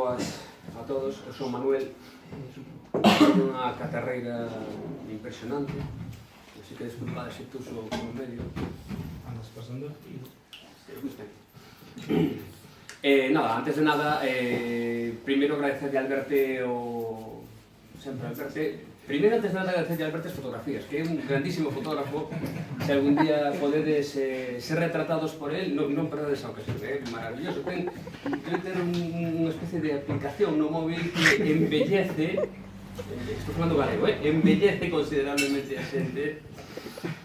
boas a todos. Eu son Manuel, teño unha catarreira impresionante, así que desculpade se tuso como medio. Andas pasando e... Nada, antes de nada, primeiro agradecerle a Alberte sempre Alberte. Primeiro, antes de nada, agradecerle a Alberte as fotografías, que é un grandísimo fotógrafo. Se algún día podedes ser retratados por él, non perdedes a ocasión, é maravilloso. Debe ter unha especie de aplicación no móvil que embellece, estou falando galego, embellece considerablemente a xente.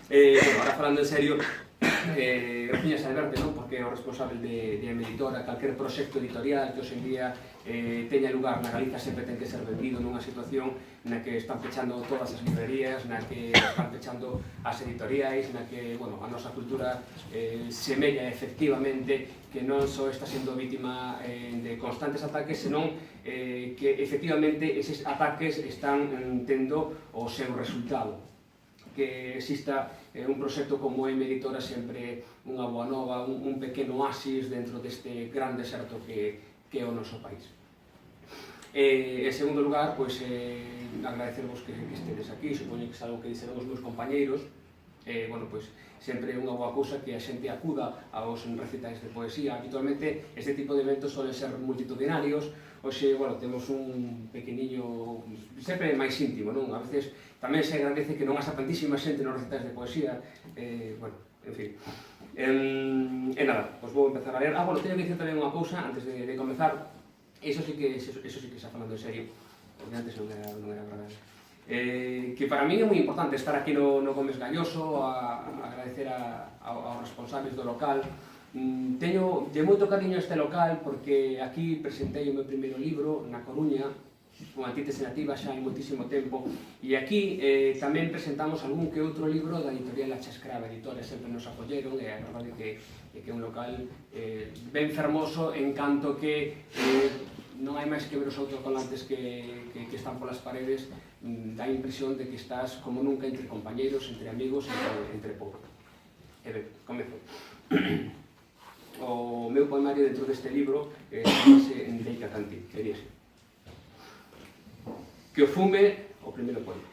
Ahora falando en serio, gracias a Alberte, non? Porque é o responsable de Editora. Calquer proxecto editorial que hoxe en día teña lugar na Galiza sempre ten que ser vendido nunha situación na que están pechando todas as librerías, na que están pechando as editoriais, na que, bueno, a nosa cultura semella efectivamente que non só está sendo vítima de constantes ataques, senón que efectivamente eses ataques están tendo o seu resultado. Que exista un proxecto como Editora sempre unha boa nova, un pequeno oasis dentro deste gran deserto que é o noso país. En segundo lugar, agradecervos que estedes aquí, supoño que é algo que dixeron os meus compañeiros. Sempre é unha boa cousa que a xente acuda aos recitais de poesía. Habitualmente este tipo de eventos suelen ser multitudinarios. Hoxe, temos un pequeniño, sempre máis íntimo, non? A veces tamén se agradece que non haxa tantísima xente nos recitais de poesía. En fin. E nada, vou empezar a ler. Teño que dicir tamén unha cousa antes de comezar. Eso sí que está falando en serio, porque antes non era verdade. Que para mí é moi importante estar aquí no Gómez Galloso, agradecer aos responsables do local. Teño de moito cariño este local porque aquí presentei o meu primeiro libro na Coruña, unha Antítese Nativa xa hai moitísimo tempo, e aquí tamén presentamos algún que outro libro da editorial A Chascrava Editora, sempre nos apoyeron, e a verdade que é un local ben fermoso, en canto que non hai máis que ver os autocolantes que están polas paredes, dá a impresión de que estás como nunca entre compañeiros, entre amigos, entre povo. E ben, comezo. O meu poemario dentro deste libro chamase Endeica Canti, que dixe: que o fume, o primeiro poema,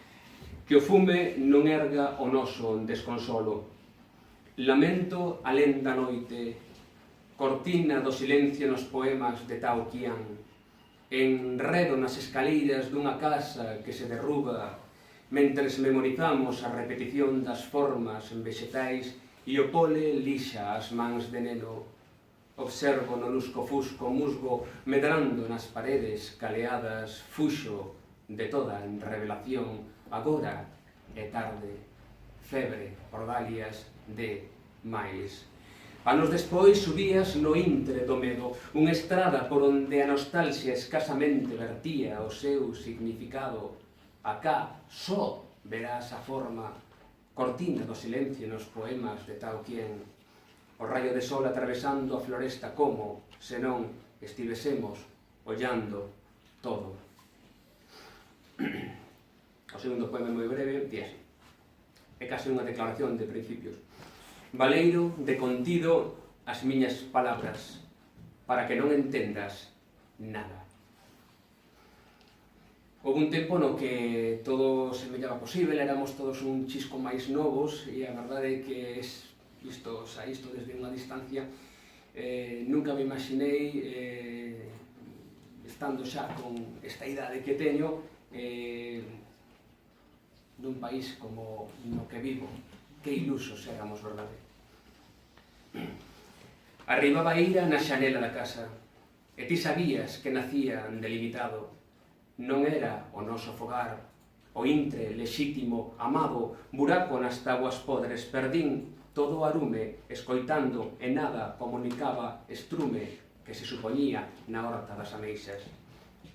que o fume non erga o noso desconsolo, lamento alén da noite, cortina do silencio nos poemas de Tao Qian, enredo nas escaleiras dunha casa que se derruba, mentres memorizamos a repetición das formas en vexetais e o pole lixa as mans de neno. Observo no lusco-fusco musgo medrando nas paredes caleadas, fuxo de toda en revelación, agora é tarde, febre, ordalias de máis. Anos despois subías no intre do medo, unha estrada por onde a nostalgia escasamente vertía o seu significado. Acá só verás a forma, cortina do silencio nos poemas de Tao Qian. O raio de sol atravesando a floresta como, senón, estivesemos ollando todo. O segundo poema moi breve, di así. É case unha declaración de principios. Valeiro de contido as miñas palabras, para que non entendas nada. Houve un tempo no que todo semellaba posible, éramos todos un chisco máis novos, e a verdade é que isto desde unha distancia, nunca me imaginei, estando xa con esta idade que teño, nun país como no que vivo, que ilusos éramos, verdade? Arribaba a ira na xanela da casa, e ti sabías que nacía delimitado. Non era o noso fogar, o intre, lexítimo, amado, buraco nas tabuas podres, perdín todo o arume, escoitando e nada comunicaba estrume que se supoñía na horta das ameixas.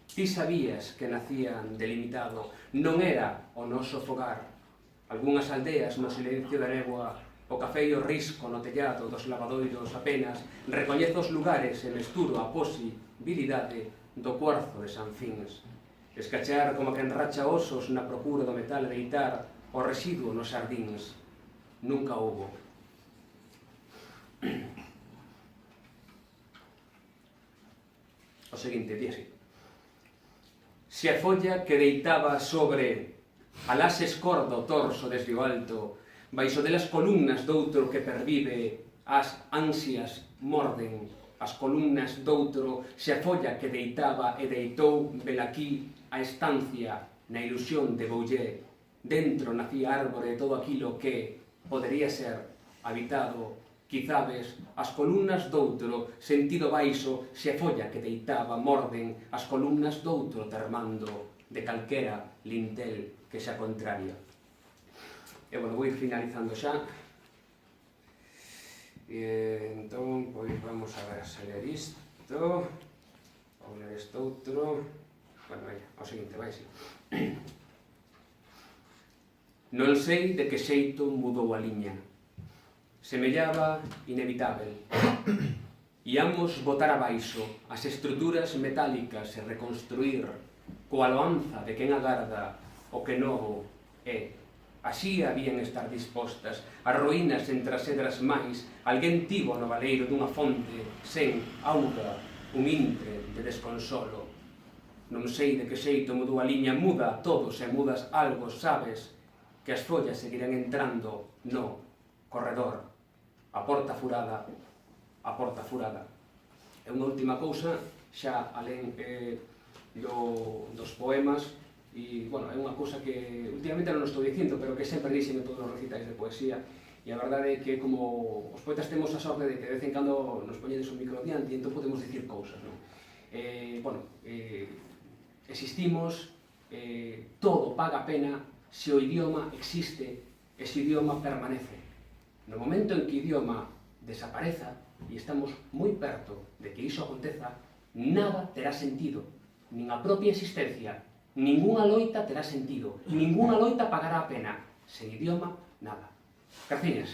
Ti sabías que nacía delimitado, non era o noso fogar. Algúnas aldeas no silencio da néboa, o café e o risco no tellado dos lavadoiros apenas, recoñezo os lugares e mesturo a posibilidade do cuarzo de San Fins. Escachear como quen racha osos na procura do metal e deitar o residuo nos xardíns. Nunca houbo. O seguinte, di así. se a folla que deitaba sobre a laxe escorda o torso desde o alto, baixo delas columnas doutro que pervive, as ansias morden as columnas doutro, se a folla que deitaba e deitou velaquí a estancia na ilusión de Boullé, dentro nacía árbore de todo aquilo que podería ser habitado, quizabes as columnas doutro, sentido baixo, se a folla que deitaba morden as columnas doutro termando de calquera lintel que xa contraria. E, bueno, vou ir finalizando xa. E, entón, pois, vamos a ver se ler isto, ou ler isto outro. Bueno, vai, ao seguinte, vai, sí. Non sei de que xeito mudou a liña. Semellaba inevitável. Iamos botar abaixo as estruturas metálicas e reconstruir coa loanza de quen agarda o que novo é. Así habían estar dispostas as ruínas entre as cedras máis. Alguén tivo no valeiro dunha fonte sen auga un intre de desconsolo. Non sei de que xeito mudou a liña, muda todos e mudas algo, sabes que as follas seguirán entrando no corredor. A porta furada, a porta furada. E unha última cousa, xa alén dos poemas, e, bueno, é unha cousa que últimamente non estou dicindo, pero que sempre dixen en todos os recitais de poesía, e a verdade é que como os poetas temos a sorte de que de vez en cando nos poñedes un micro diante e entón podemos dicir cousas, non? Existimos, todo paga pena se o idioma existe e se o idioma permanece. No momento en que o idioma desapareza, e estamos moi perto de que iso aconteza, nada terá sentido, nin a propia existencia. Ningunha loita terá sentido, ningunha loita pagará a pena. Sen idioma, nada. Graciñas.